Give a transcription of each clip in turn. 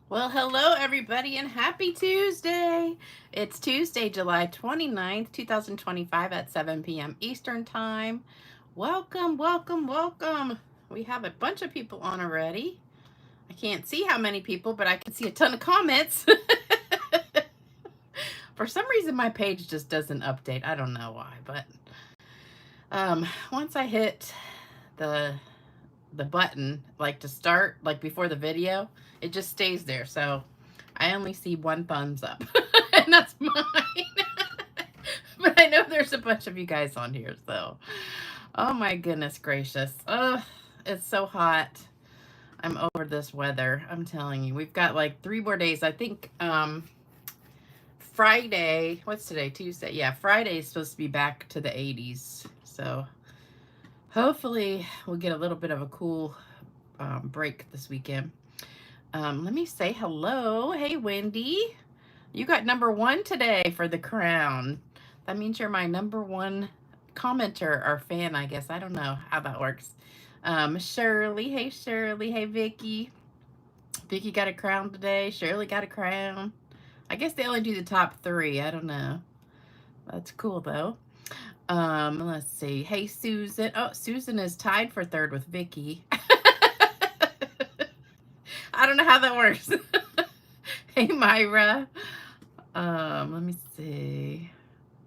Well, hello everybody and happy Tuesday. It's Tuesday, July 29th, 2025 at 7 p.m. Eastern Time. Welcome, welcome, welcome. We have a bunch of people on already. I can't see how many people, but I can see a ton of comments. For some reason, my page just doesn't update. I don't know why, but once I hit the button, like to start, like before the video, it just stays there. So I only see one thumbs up, and that's mine. But I know there's a bunch of you guys on here, so oh my goodness gracious. Oh, it's so hot. I'm over this weather. I'm telling you. We've got like 3 more days. I think Friday, what's today? Tuesday. Yeah, Friday is supposed to be back to the 80s. So hopefully we'll get a little bit of a cool break this weekend. Let me say hello. Hey, Wendy. You got #1 today for the crown. That means you're my #1 commenter or fan, I guess. I don't know how that works. Shirley. Hey, Shirley. Hey, Vicky. Vicky got a crown today. Shirley got a crown. I guess they only do the top 3. I don't know. That's cool, though. Let's see. Hey, Susan. Oh, Susan is tied for 3rd with Vicky. I don't know how that works. Hey, Myra. Let me see.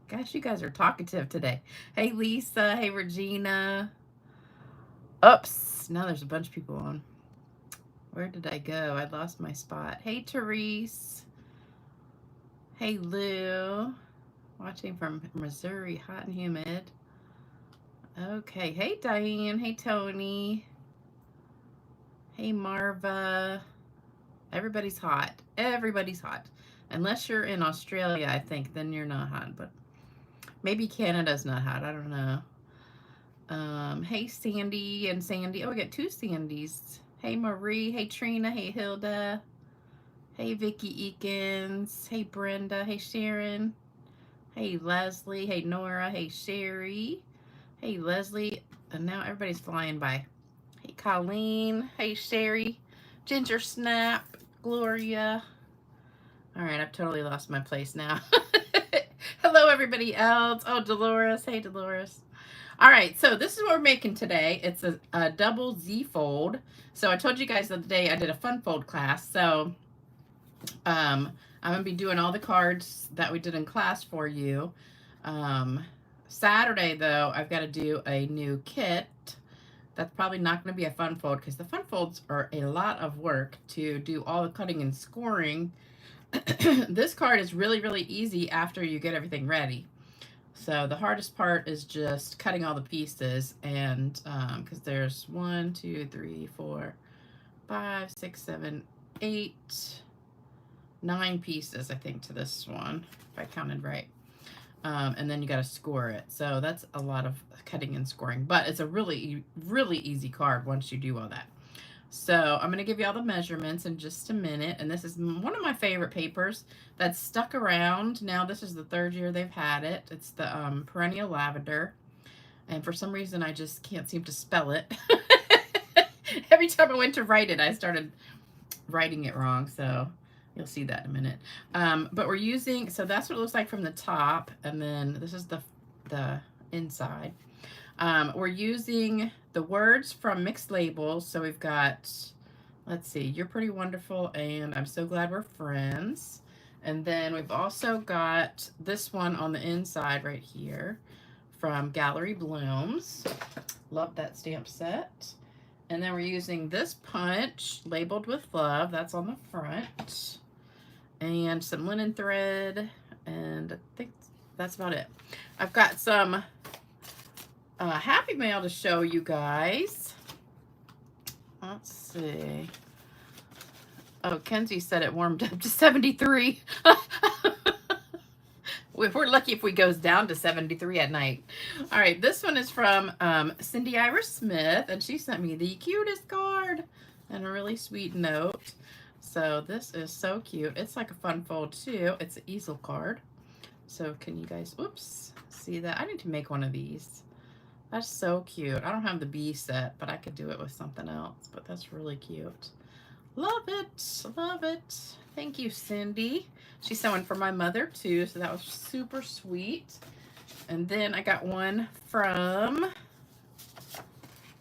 Gosh, you guys are talkative today. Hey, Lisa. Hey, Regina. Oops. Now there's a bunch of people on. Where did I go? I lost my spot. Hey, Therese. Hey, Lou. Watching from Missouri, hot and humid. Okay. Hey, Diane. Hey, Tony. Hey, Marva. Everybody's hot. Everybody's hot. Unless you're in Australia, I think, then you're not hot. But maybe Canada's not hot. I don't know. Hey, Sandy and Sandy. Oh, we got 2 Sandys. Hey, Marie. Hey, Trina. Hey, Hilda. Hey, Vicky Eakins. Hey, Brenda. Hey, Sharon. Hey, Leslie. Hey, Nora. Hey, Sherry. Hey, Leslie. And now everybody's flying by. Hey, Colleen. Hey, Sherry. Ginger Snap. Gloria. All right, I've totally lost my place now. Hello, everybody else. Oh, Dolores. Hey, Dolores. All right, so this is what we're making today. It's a double Z fold. So I told you guys the other day I did a fun fold class. So I'm going to be doing all the cards that we did in class for you. Saturday, though, I've got to do a new kit. That's probably not going to be a fun fold because the fun folds are a lot of work to do all the cutting and scoring. This card is really, really easy after you get everything ready. So the hardest part is just cutting all the pieces, and because there's 1, 2, 3, 4, 5, 6, 7, 8, 9 pieces, I think, to this one, if I counted right. And then you got to score it. So that's a lot of cutting and scoring, but it's a really, really easy card once you do all that. So I'm going to give you all the measurements in just a minute. And this is one of my favorite papers that's stuck around. Now this is the 3rd year they've had it. It's the Perennial Lavender. And for some reason, I just can't seem to spell it. Every time I went to write it, I started writing it wrong. So you'll see that in a minute. But we're using, so that's what it looks like from the top. And then this is the inside. We're using the words from Mixed Labels. So we've got, let's see, You're Pretty Wonderful and I'm So Glad We're Friends. And then we've also got this one on the inside right here from Gallery Blooms. Love that stamp set. And then we're using this punch labeled with love. That's on the front. And some linen thread. And I think that's about it. I've got some Happy Mail to show you guys. Let's see. Oh, Kenzie said it warmed up to 73. We're lucky if we goes down to 73 at night. All right, this one is from Cindy Iris Smith, and she sent me the cutest card and a really sweet note. So this is so cute. It's like a fun fold too. It's an easel card. So can you guys, oops, see that? I need to make one of these. That's so cute. I don't have the bee set, but I could do it with something else, but that's really cute. Love it. Love it. Thank you, Cindy. She's sewing for my mother too, so that was super sweet. And then I got one from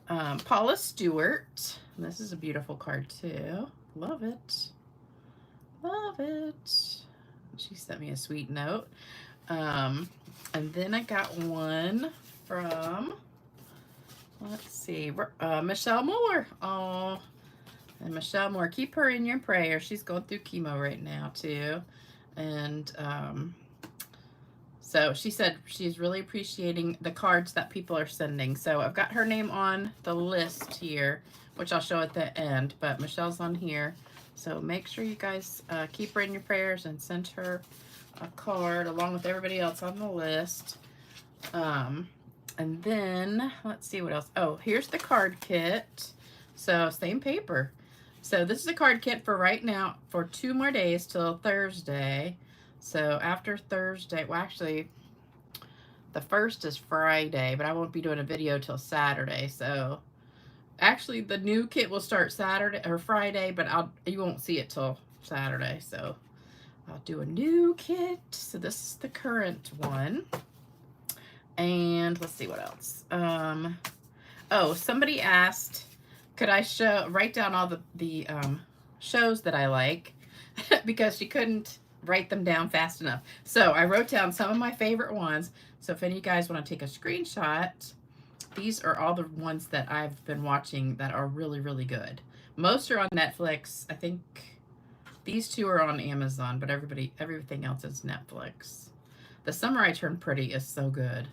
Paula Stewart. And this is a beautiful card too. Love it. Love it. She sent me a sweet note. And then I got one from, let's see, Michelle Moore. Oh, and Michelle Moore, keep her in your prayer. She's going through chemo right now too. And so she said she's really appreciating the cards that people are sending. So I've got her name on the list here, which I'll show at the end, but Michelle's on here. So make sure you guys keep her in your prayers and send her a card along with everybody else on the list. And then let's see what else. Oh, here's the card kit. So same paper. So this is a card kit for right now for 2 more days till Thursday. So after Thursday, well actually the 1st is Friday, but I won't be doing a video till Saturday. So actually the new kit will start Saturday or Friday, but you won't see it till Saturday. So I'll do a new kit. So this is the current one. And let's see what else. Oh, somebody asked, could I write down all the shows that I like because she couldn't write them down fast enough. So I wrote down some of my favorite ones. So if any of you guys want to take a screenshot, these are all the ones that I've been watching that are really, really good. Most are on Netflix. I think these 2 are on Amazon, but everything else is Netflix. The Summer I Turned Pretty is so good.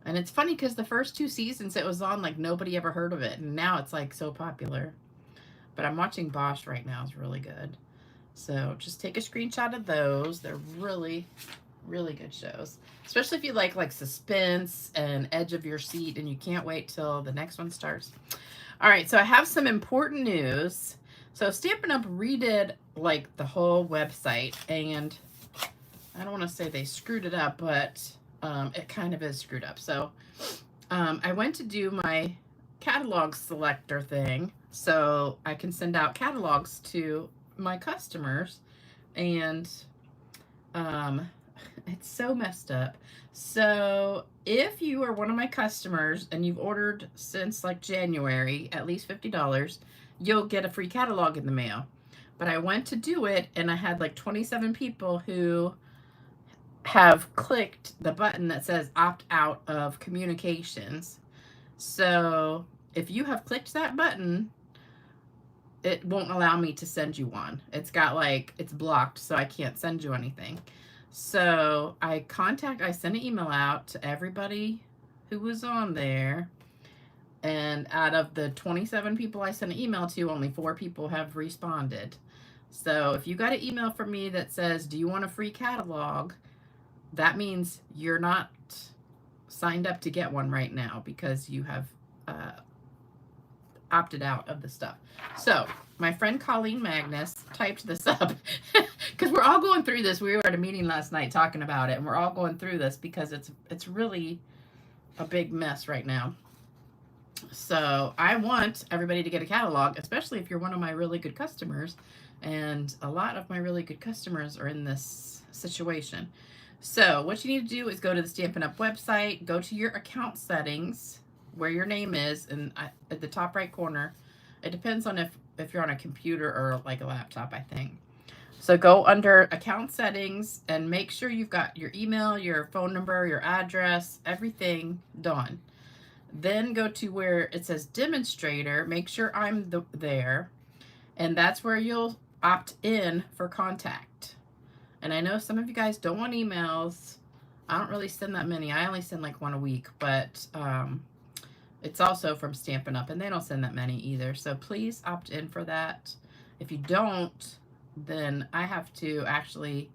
And it's funny because the first 2 seasons it was on, like nobody ever heard of it. And now it's like so popular. But I'm watching Bosch right now. It's really good. So just take a screenshot of those. They're really, really good shows. Especially if you like suspense and edge of your seat and you can't wait till the next one starts. All right, so I have some important news. So Stampin' Up redid like the whole website, and I don't want to say they screwed it up, but it kind of is screwed up. So I went to do my catalog selector thing so I can send out catalogs to my customers, and it's so messed up. So if you are one of my customers and you've ordered since like January at least $50, you'll get a free catalog in the mail. But I went to do it and I had like 27 people who have clicked the button that says opt out of communications. So if you have clicked that button, it won't allow me to send you one. It's got like, it's blocked, so I can't send you anything. So I sent an email out to everybody who was on there. And out of the 27 people I sent an email to, only 4 people have responded. So if you got an email from me that says, do you want a free catalog? That means you're not signed up to get one right now because you have opted out of the stuff. So my friend Colleen Magnus typed this up because we're all going through this. We were at a meeting last night talking about it, and we're all going through this because it's really a big mess right now. So I want everybody to get a catalog, especially if you're one of my really good customers, and a lot of my really good customers are in this situation. So what you need to do is go to the Stampin' Up website, go to your account settings where your name is, and at the top right corner. It depends on if you're on a computer or like a laptop, I think. So go under account settings and make sure you've got your email, your phone number, your address, everything done. Then go to where it says demonstrator, make sure I'm there, and that's where you'll opt in for contact. And I know some of you guys don't want emails. I don't really send that many. I only send like 1 a week, but it's also from Stampin' Up, and they don't send that many either. So please opt in for that. If you don't, then I have to actually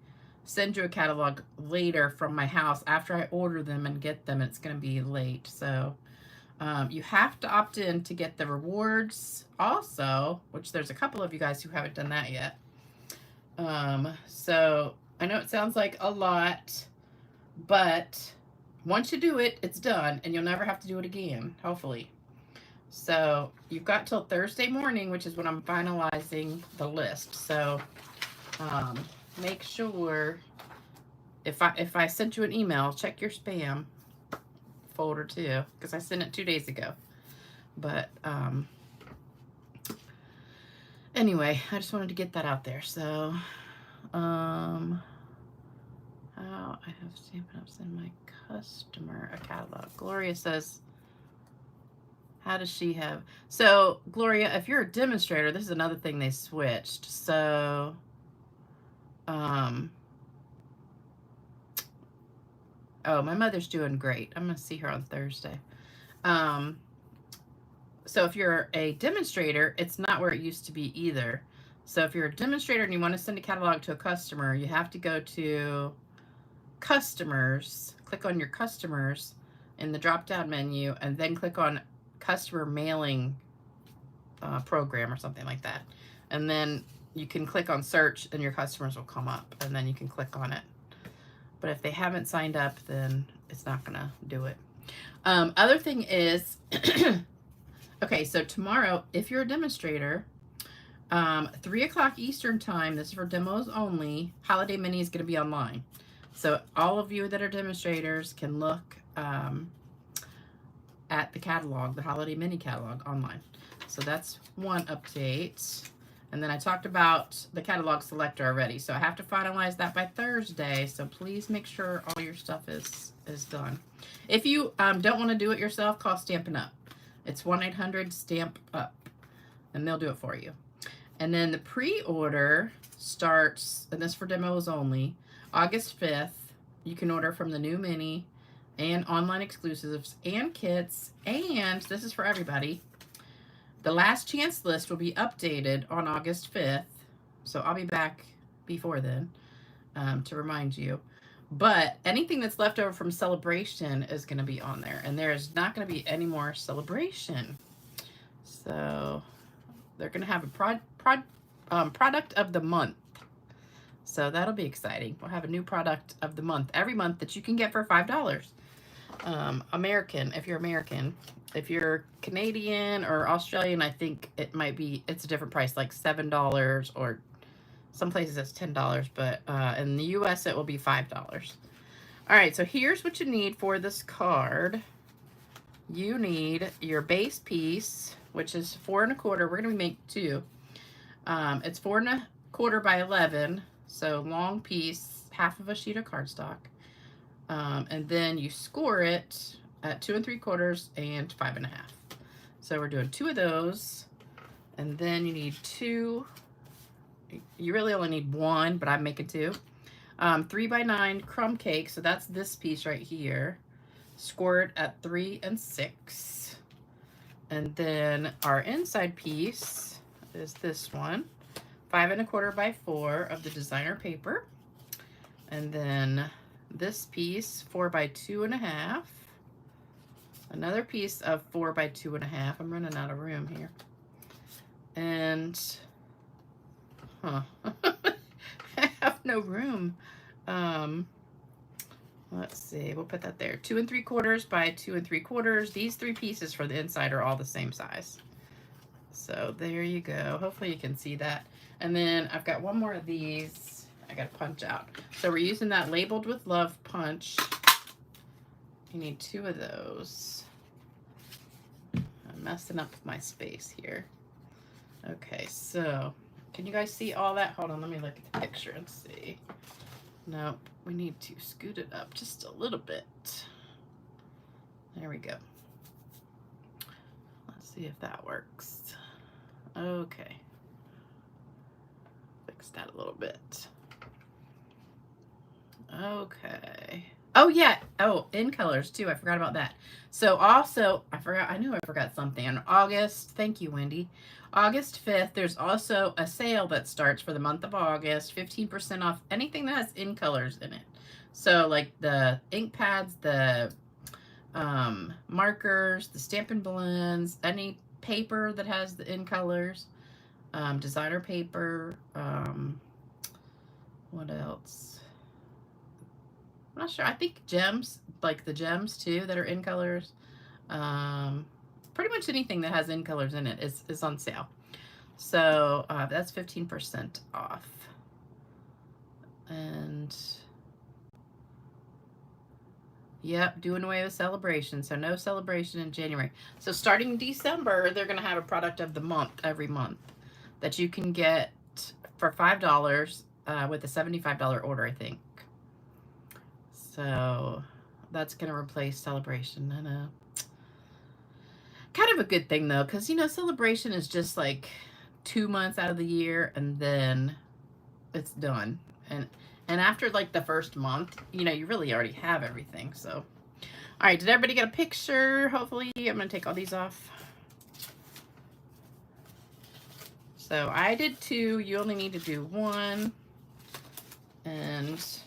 send you a catalog later from my house after I order them and get them. It's going to be late. So you have to opt in to get the rewards also, which there's a couple of you guys who haven't done that yet. So I know it sounds like a lot, but once you do it, it's done, and you'll never have to do it again, hopefully. So you've got till Thursday morning, which is when I'm finalizing the list. So make sure if I sent you an email, check your spam folder too, because I sent it 2 days ago. But anyway, I just wanted to get that out there. So how I have Stampin' Up send my customer a catalog. Gloria says, how does she have? So Gloria, if you're a demonstrator, this is another thing they switched. So oh, my mother's doing great. I'm gonna see her on Thursday. So if you're a demonstrator, it's not where it used to be either. So if you're a demonstrator and you want to send a catalog to a customer, you have to go to customers, click on your customers in the drop-down menu, and then click on customer mailing program or something like that. And then you can click on search and your customers will come up, and then you can click on it. But if they haven't signed up, then it's not gonna do it. Other thing is, okay, so tomorrow, if you're a demonstrator, 3 o'clock Eastern time, this is for demos only, Holiday Mini is going to be online. So all of you that are demonstrators can look at the catalog, the Holiday Mini catalog online. So that's one update. And then I talked about the catalog selector already. So I have to finalize that by Thursday. So please make sure all your stuff is done. If you don't want to do it yourself, call Stampin' Up. It's 1-800-STAMP-UP, and they'll do it for you. And then the pre-order starts, and this for demos only, August 5th. You can order from the new mini and online exclusives and kits, and this is for everybody. The last chance list will be updated on August 5th, so I'll be back before then to remind you. But anything that's left over from Celebration is going to be on there. And there's not going to be any more Celebration. So they're going to have a product of the month. So that'll be exciting. We'll have a new product of the month every month that you can get for $5. American, if you're American. If you're Canadian or Australian, I think it's a different price, like $7 or some places it's $10, but in the US it will be $5. All right, so here's what you need for this card. You need your base piece, which is 4 1/4. We're gonna make 2. It's 4 1/4 by 11, so long piece, half of a sheet of cardstock. And then you score it at 2 3/4 and 5 1/2. So we're doing 2 of those, and then you need 2. You really only need 1, but I'm making 2. 3 by 9 crumb cake, so that's this piece right here. Score it at 3 and 6. And then our inside piece is this one, 5 1/4 by 4 of the designer paper. And then this piece, 4 by 2 1/2. Another piece of 4 by 2 1/2. I'm running out of room here. And I have no room. Let's see, we'll put that there. 2 3/4 by 2 3/4. These 3 pieces for the inside are all the same size. So there you go. Hopefully you can see that. And then I've got one more of these I got to punch out. So we're using that Labeled with Love punch. You need 2 of those. I'm messing up my space here. Okay, so can you guys see all that? Hold on, let me look at the picture and see. Nope, we need to scoot it up just a little bit. There we go. Let's see if that works. Okay. Fix that a little bit. Okay. Oh, yeah. Oh, in colors, too. I forgot about that. So, also, I knew I forgot something. On August, thank you, Wendy. August 5th, there's also a sale that starts for the month of August. 15% off anything that has in colors in it. So, like the ink pads, the markers, the Stampin' Blends, any paper that has the in colors, designer paper, what else? I'm not sure. I think gems, like the gems too, that are in colors. pretty much anything that has end colors in it is on sale. So that's 15% off. And yep, doing away with celebration. So no celebration in January. So starting December, they're going to have a product of the month every month that you can get for $5 with a $75 order, I think. So that's going to replace celebration. I know. Kind of a good thing though, because you know, celebration is just like 2 months out of the year and then it's done. And after like the first month, you know, you really already have everything. So, all right, did everybody get a picture? Hopefully, I'm gonna take all these off. So I did 2. You only need to do 1. And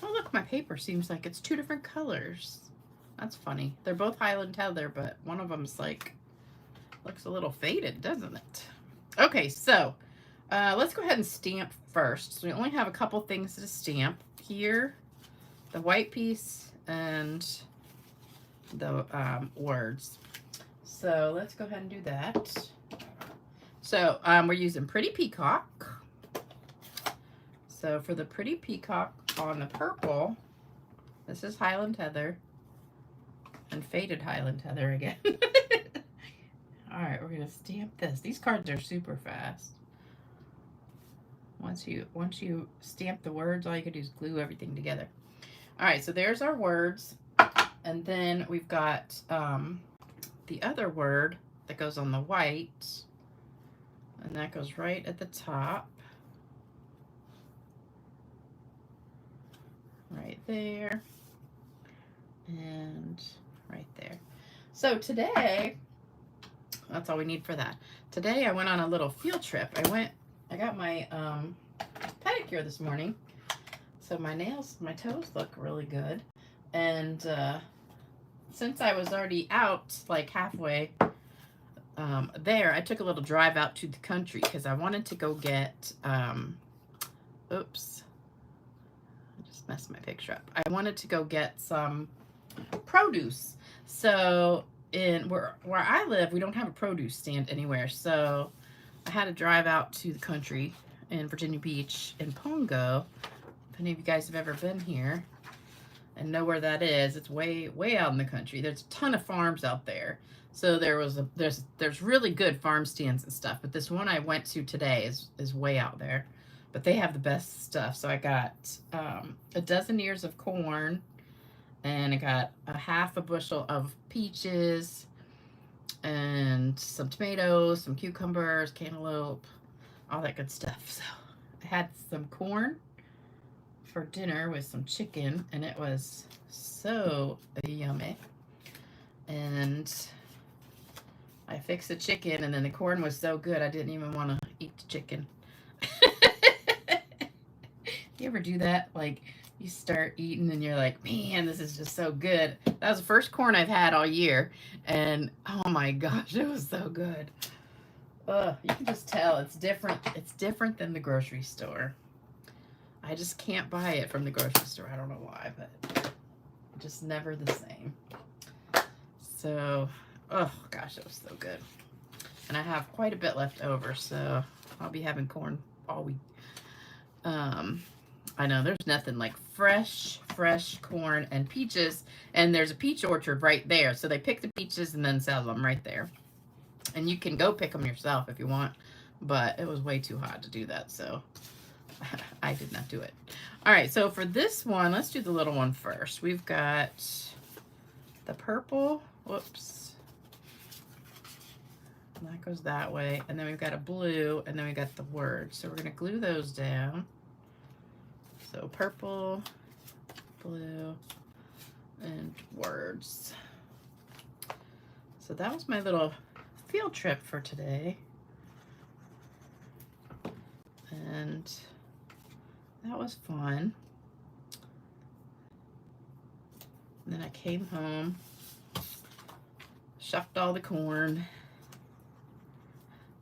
oh look, my paper seems like it's 2 different colors. That's funny. They're both Highland Heather, but one of them's like looks a little faded, doesn't it? Okay, so let's go ahead and stamp first. So we only have a couple things to stamp here, the white piece and the words. So let's go ahead and do that. So we're using Pretty Peacock. So for the Pretty Peacock on the purple, this is Highland Heather and faded Highland Heather again. All right, we're gonna stamp this. These cards are super fast. Once you stamp the words, all you can do is glue everything together. All right, so there's our words, and then we've got the other word that goes on the white, and that goes right at the top, right there, and right there. So today, that's all we need for that. Today I went on a little field trip. I got my pedicure this morning. So my toes look really good. And since I was already out like halfway there, I took a little drive out to the country because I wanted to go get, oops, I just messed my picture up. I wanted to go get some produce. So where I live, we don't have a produce stand anywhere, so I had to drive out to the country in Virginia Beach in Pongo. If any of you guys have ever been here and know where that is, it's way out in the country. There's a ton of farms out there, so there's really good farm stands and stuff. But this one I went to today is way out there, but they have the best stuff. So I got a dozen ears of corn. And I got a half a bushel of peaches and some tomatoes, some cucumbers, cantaloupe, all that good stuff. So I had some corn for dinner with some chicken, and it was so yummy. And I fixed the chicken, and then the corn was so good I didn't even want to eat the chicken. You ever do that? Like, you start eating and you're like, man, this is just so good. That was the first corn I've had all year. And oh my gosh, it was so good. You can just tell it's different. It's different than the grocery store. I just can't buy it from the grocery store. I don't know why, but just never the same. So, oh gosh, it was so good. And I have quite a bit left over, so I'll be having corn all week. I know there's nothing like fresh corn and peaches, and there's a peach orchard right there. So they pick the peaches and then sell them right there. And you can go pick them yourself if you want, but it was way too hot to do that, so I did not do it. All right, so for this one, let's do the little one first. We've got the purple, whoops. And that goes that way, and then we've got a blue, and then we got the word. So we're gonna glue those down. So purple, blue, and words. So that was my little field trip for today. And that was fun. And then I came home, shucked all the corn.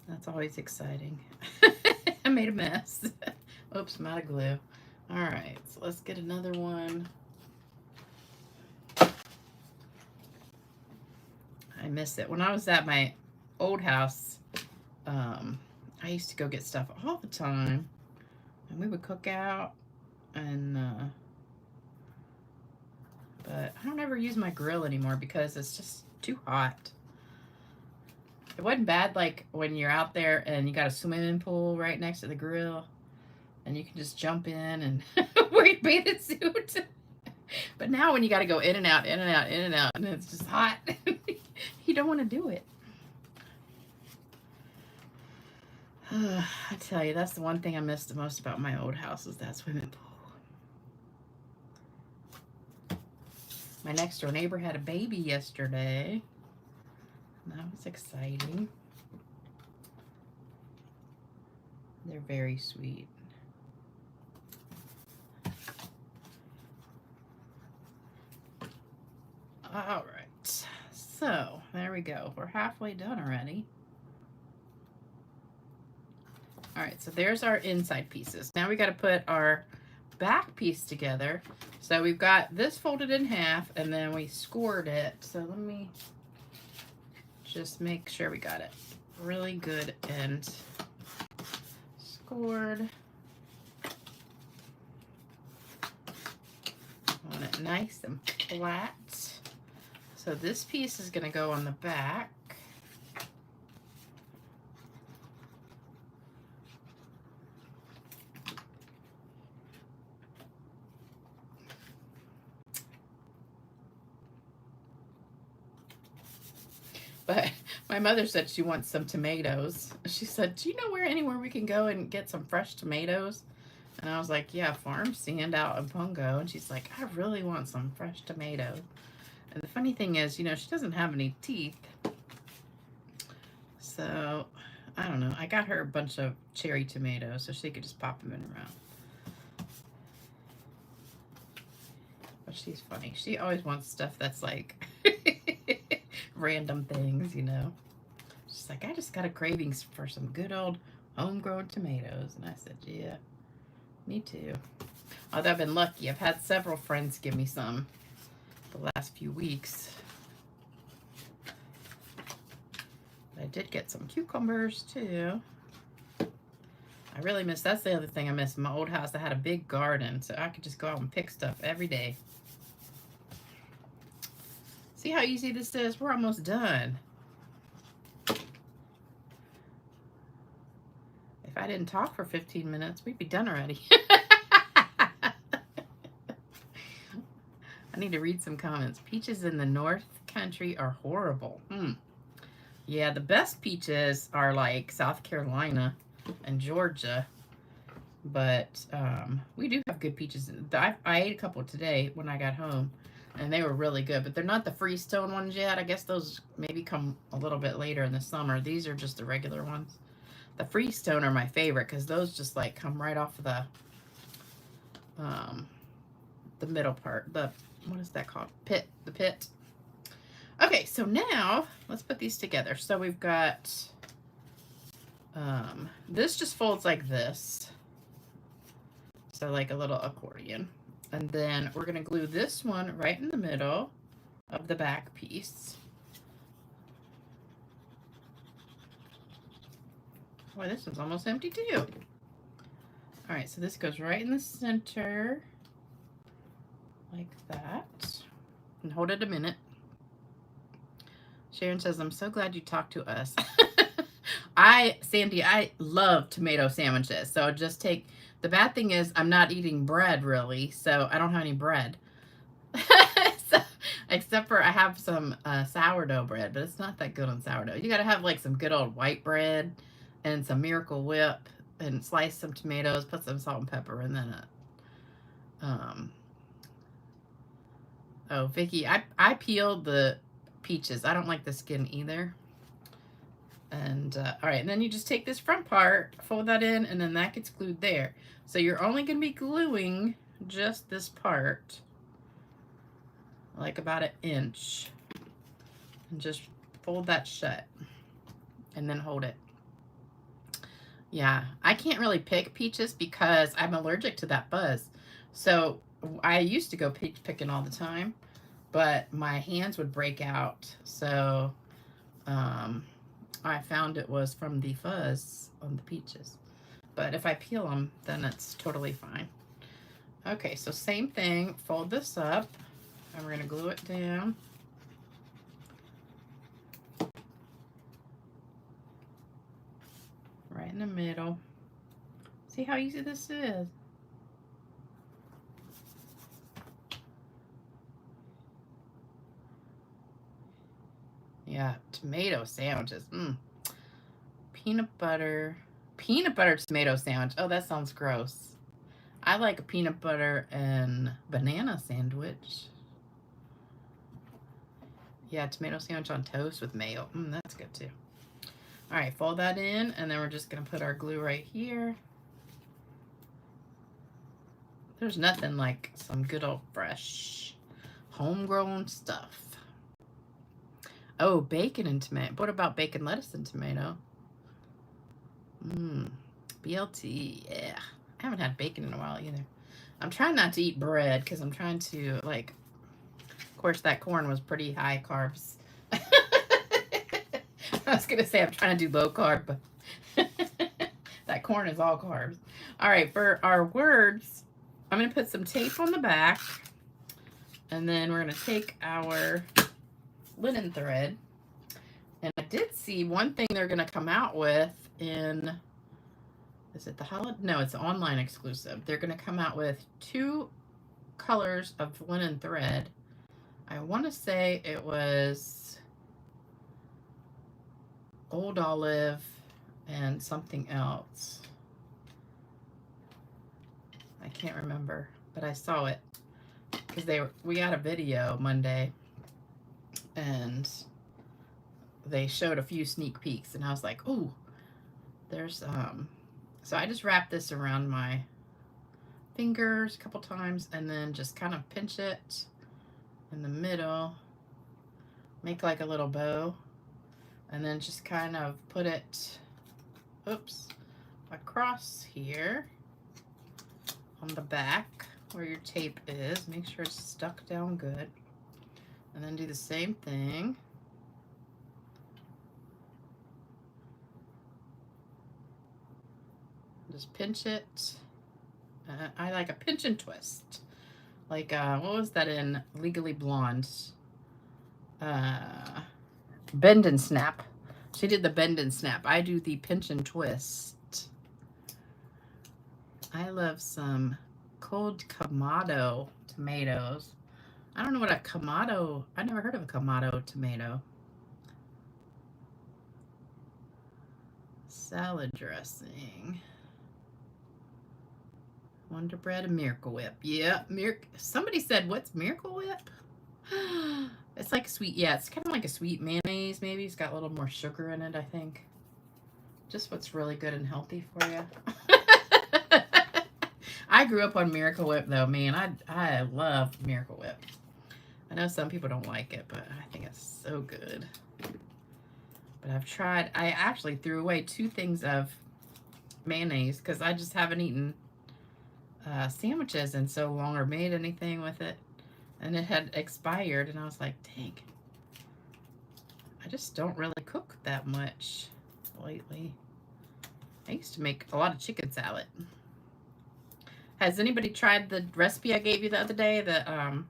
That's always exciting. I made a mess. Oops, I'm out of glue. All right, so let's get another one. miss it. When I was at my old house, I used to go get stuff all the time, and we would cook out, and but I don't ever use my grill anymore because it's just too hot. It wasn't bad like when you're out there and you got a swimming pool right next to the grill and you can just jump in and wear your bathing suit. But now when you got to go in and out, in and out, in and out, and it's just hot, you don't want to do it. I tell you, that's the one thing I miss the most about my old house is that swimming pool. My next door neighbor had a baby yesterday. That was exciting. They're very sweet. All right, so there we go. We're halfway done already. All right, so there's our inside pieces. Now we got to put our back piece together. So we've got this folded in half, and then we scored it. So let me just make sure we got it really good and scored. I want it nice and flat. So this piece is going to go on the back. But my mother said she wants some tomatoes. She said, do you know anywhere we can go and get some fresh tomatoes? And I was like, yeah, farm stand out in Pungo. And she's like, I really want some fresh tomatoes. And the funny thing is, you know, she doesn't have any teeth. So, I don't know. I got her a bunch of cherry tomatoes so she could just pop them in her mouth. But she's funny. She always wants stuff that's like random things, you know. She's like, I just got a cravings for some good old homegrown tomatoes. And I said, yeah, me too. Although I've been lucky. I've had several friends give me some the last few weeks. I did get some cucumbers too. I really miss, that's the other thing I miss. In my old house, I had a big garden, so I could just go out and pick stuff every day. See how easy this is? We're almost done. If I didn't talk for 15 minutes, we'd be done already. I need to read some comments. Peaches in the North Country are horrible. Yeah, the best peaches are like South Carolina and Georgia. But we do have good peaches. I ate a couple today when I got home, and they were really good. But they're not the Freestone ones yet. I guess those maybe come a little bit later in the summer. These are just the regular ones. The Freestone are my favorite because those just like come right off of the middle part. What is that called? Pit. The pit. Okay, so now let's put these together. So we've got this just folds like this. So like a little accordion. And then we're going to glue this one right in the middle of the back piece. Boy, this one's almost empty too. All right, so this goes right in the center like that. And hold it a minute. Sharon says, I'm so glad you talked to us. Sandy, I love tomato sandwiches. So just take, the bad thing is I'm not eating bread really, so I don't have any bread. So, except for I have some sourdough bread, but it's not that good on sourdough. You got to have like some good old white bread and some Miracle Whip and slice some tomatoes, put some salt and pepper, and then oh, Vicky, I peeled the peaches. I don't like the skin either. And all right, and then you just take this front part, fold that in, and then that gets glued there. So you're only going to be gluing just this part, like about 1 inch, and just fold that shut and then hold it. Yeah, I can't really pick peaches because I'm allergic to that buzz. So I used to go peach picking all the time, but my hands would break out. So I found it was from the fuzz on the peaches. But if I peel them, then it's totally fine. Okay, so same thing, fold this up, and we're gonna glue it down. Right in the middle. See how easy this is? Yeah, tomato sandwiches. Peanut butter tomato sandwich. Oh, that sounds gross. I like a peanut butter and banana sandwich. Yeah, tomato sandwich on toast with mayo. That's good too. All right, fold that in, and then we're just gonna put our glue right here. There's nothing like some good old fresh, homegrown stuff. Oh, bacon and tomato. What about bacon, lettuce, and tomato? BLT, yeah. I haven't had bacon in a while either. I'm trying not to eat bread because I'm trying to, like, of course, that corn was pretty high carbs. I was going to say I'm trying to do low carb, but that corn is all carbs. All right, for our words, I'm going to put some tape on the back, and then we're going to take our linen thread. And I did see one thing they're going to come out with in, is it the holiday? No, it's online exclusive. They're going to come out with 2 colors of linen thread. I want to say it was Old Olive and something else. I can't remember, but I saw it because we got a video Monday and they showed a few sneak peeks, and I was like, "Ooh, there's So I just wrap this around my fingers a couple times, and then just kind of pinch it in the middle, make like a little bow, and then just kind of put it, across here on the back where your tape is. Make sure it's stuck down good, and then do the same thing. Just pinch it. I like a pinch and twist. Like, what was that in Legally Blonde? Bend and snap. She did the bend and snap. I do the pinch and twist. I love some cold Kamado tomatoes. I don't know what a Kamado, I never heard of a Kamado tomato. Salad dressing. Wonder Bread and Miracle Whip. Yeah, somebody said, what's Miracle Whip? It's like sweet, yeah, it's kind of like a sweet mayonnaise, maybe. It's got a little more sugar in it, I think. Just what's really good and healthy for you. I grew up on Miracle Whip, though, man. I love Miracle Whip. I know some people don't like it, but I think it's so good. But I've tried, I actually threw away 2 things of mayonnaise because I just haven't eaten sandwiches in so long or made anything with it, and it had expired, and I was like, dang, I just don't really cook that much lately. I used to make a lot of chicken salad. Has anybody tried the recipe I gave you the other day, the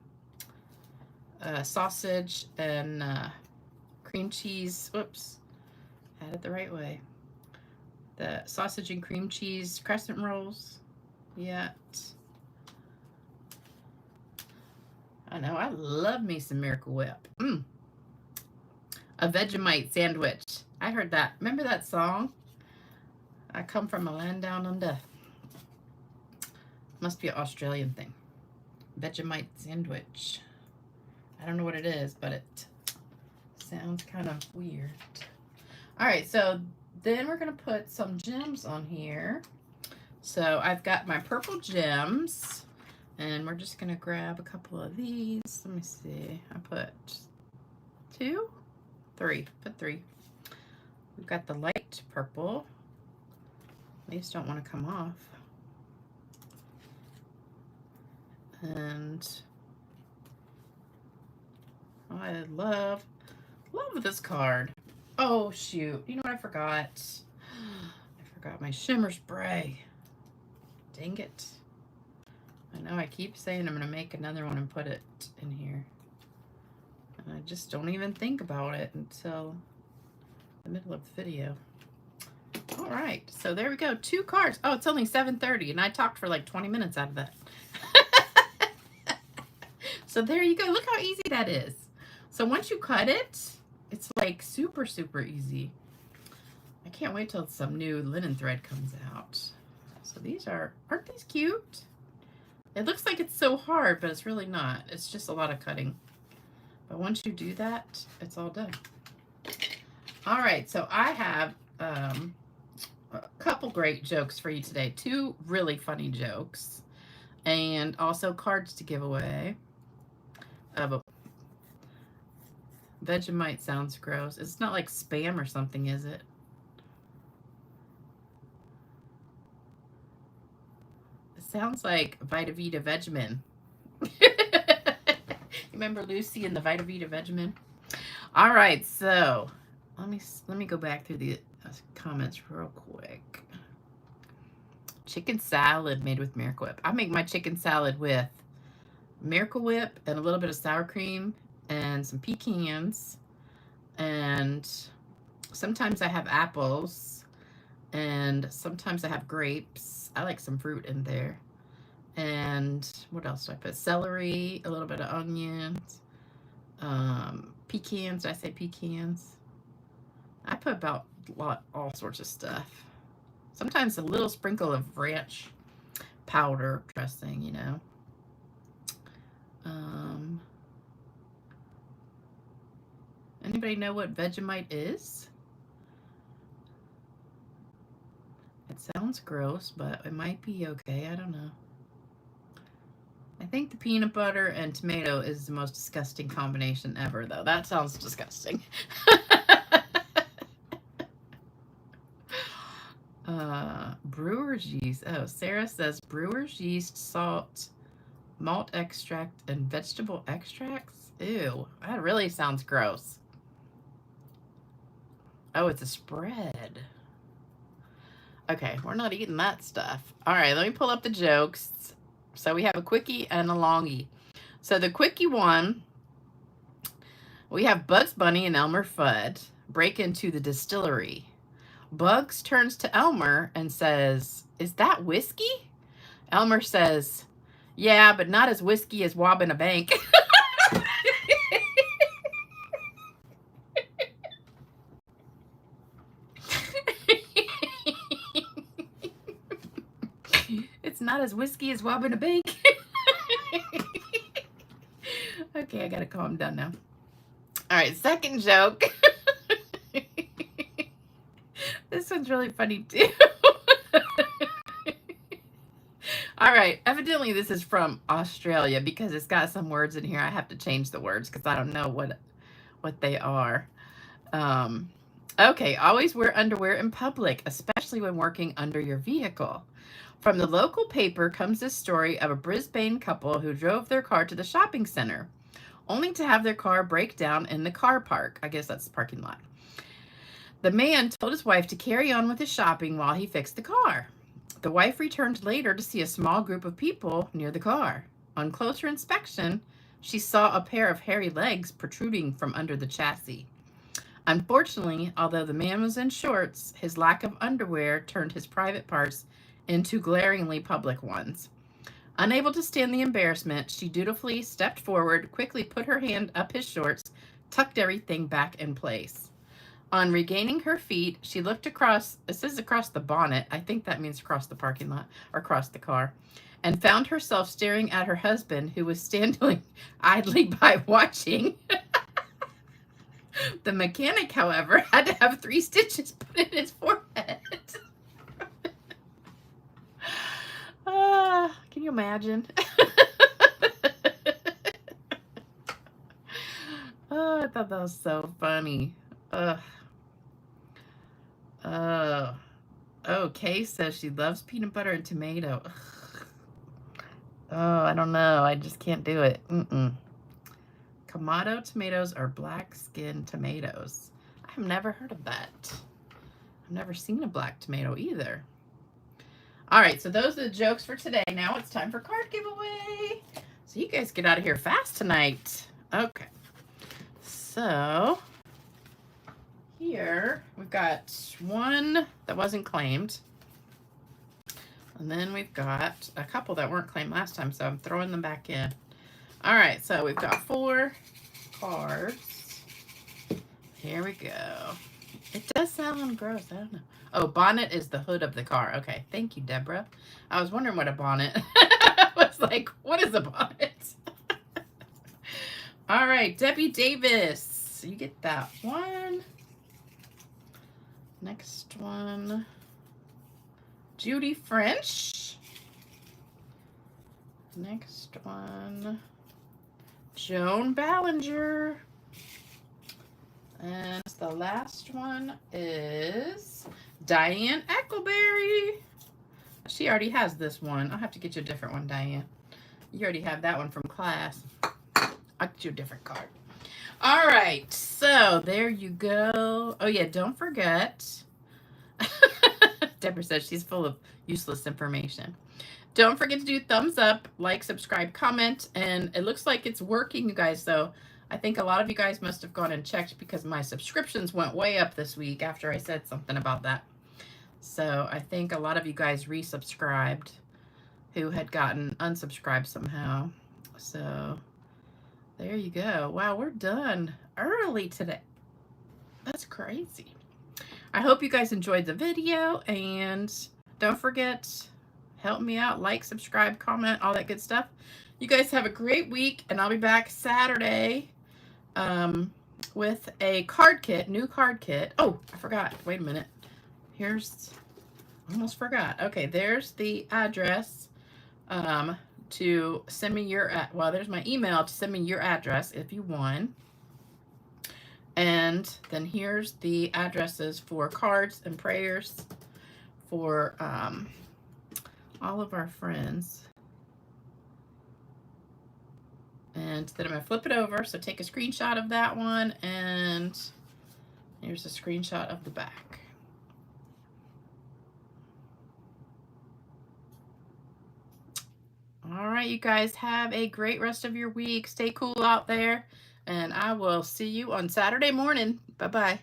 sausage and cream cheese, whoops, had it the right way, the sausage and cream cheese crescent rolls yet? I know, I love me some Miracle Whip. A Vegemite sandwich. I heard that. Remember that song? I come from a land down under. Must be an Australian thing. Vegemite sandwich. I don't know what it is, but it sounds kind of weird. All right, so then we're going to put some gems on here. So I've got my purple gems, and we're just going to grab a couple of these. Let me see. I put 2, 3. Put 3. We've got the light purple. These don't want to come off. And I love this card. Oh, shoot. You know what I forgot? I forgot my shimmer spray. Dang it. I know I keep saying I'm going to make another one and put it in here. And I just don't even think about it until the middle of the video. All right, so there we go. 2 cards. Oh, it's only 7:30, and I talked for like 20 minutes out of that. So there you go. Look how easy that is. So once you cut it, it's like super, super easy. I can't wait till some new linen thread comes out. So these aren't these cute? It looks like it's so hard, but it's really not. It's just a lot of cutting. But once you do that, it's all done. All right, so I have a couple great jokes for you today. 2 really funny jokes. And also cards to give away. But Vegemite sounds gross. It's not like spam or something, is it? It sounds like Vita Vita Vegemin. Remember Lucy and the Vita Vita Vegemin? All right, so let me go back through the comments real quick. Chicken salad made with Miracle Whip. I make my chicken salad with Miracle Whip and a little bit of sour cream and some pecans, and sometimes I have apples, and sometimes I have grapes. I like some fruit in there. And what else do I put? Celery, a little bit of onions, pecans. Did I say pecans? I put about all sorts of stuff. Sometimes a little sprinkle of ranch powder dressing, you know. Anybody know what Vegemite is? It sounds gross, but it might be okay. I don't know. I think the peanut butter and tomato is the most disgusting combination ever, though. That sounds disgusting. Brewer's yeast. Oh, Sarah says brewer's yeast, salt, malt extract, and vegetable extracts. Ew, that really sounds gross. Oh, it's a spread. Okay, we're not eating that stuff. All right, let me pull up the jokes. So we have a quickie and a longie. So the quickie one, we have Bugs Bunny and Elmer Fudd break into the distillery. Bugs turns to Elmer and says, "Is that whiskey?" Elmer says, "Yeah, but not as whiskey as robbing a bank." It's not as whiskey as robbing a bank. Okay, I gotta calm down now. All right, second joke. This one's really funny too. All right, evidently this is from Australia because it's got some words in here. I have to change the words because I don't know what they are. Okay, always wear underwear in public, especially when working under your vehicle. From the local paper comes this story of a Brisbane couple who drove their car to the shopping center, only to have their car break down in the car park. I guess that's the parking lot. The man told his wife to carry on with his shopping while he fixed the car. The wife returned later to see a small group of people near the car. On closer inspection, she saw a pair of hairy legs protruding from under the chassis. Unfortunately, although the man was in shorts, his lack of underwear turned his private parts into glaringly public ones. Unable to stand the embarrassment, she dutifully stepped forward, quickly put her hand up his shorts, tucked everything back in place. On regaining her feet, she looked across, it says across the bonnet, I think that means across the parking lot, or across the car, and found herself staring at her husband, who was standing idly by watching. The mechanic, however, had to have 3 stitches put in his forehead. Can you imagine? Oh, I thought that was so funny. Oh, Kay says she loves peanut butter and tomato. Oh, I don't know. I just can't do it. Kamado tomatoes are black skin tomatoes. I have never heard of that. I've never seen a black tomato either. All right, so those are the jokes for today. Now it's time for card giveaway. So you guys get out of here fast tonight. Okay. So here we've got one that wasn't claimed. And then we've got a couple that weren't claimed last time, so I'm throwing them back in. All right, so we've got 4 cards. Here we go. It does sound gross. I don't know. Oh, bonnet is the hood of the car. Okay, thank you, Deborah. I was wondering what a bonnet. I was like, what is a bonnet? All right, Debbie Davis. You get that one. Next one. Judy French. Next one. Joan Ballinger. And the last one is Diane Eckleberry. She already has this one. I'll have to get you a different one, Diane. You already have that one from class. I'll get you a different card. All right, so there you go. Oh, yeah, don't forget. Deborah says she's full of useless information. Don't forget to do thumbs up, like, subscribe, comment, and it looks like it's working, you guys. So I think a lot of you guys must have gone and checked because my subscriptions went way up this week after I said something about that. So I think a lot of you guys resubscribed who had gotten unsubscribed somehow. So there you go. Wow, we're done early today. That's crazy. I hope you guys enjoyed the video, and don't forget, help me out, like, subscribe, comment, all that good stuff. You guys have a great week, and I'll be back Saturday with a card kit, new card kit. Oh, I forgot. Wait a minute. Here's, almost forgot. Okay, there's the address to send me your, well, there's my email to send me your address if you won. And then here's the addresses for cards and prayers for all of our friends. And then I'm going to flip it over. So take a screenshot of that one. And here's a screenshot of the back. All right, you guys have a great rest of your week. Stay cool out there. And I will see you on Saturday morning. Bye-bye.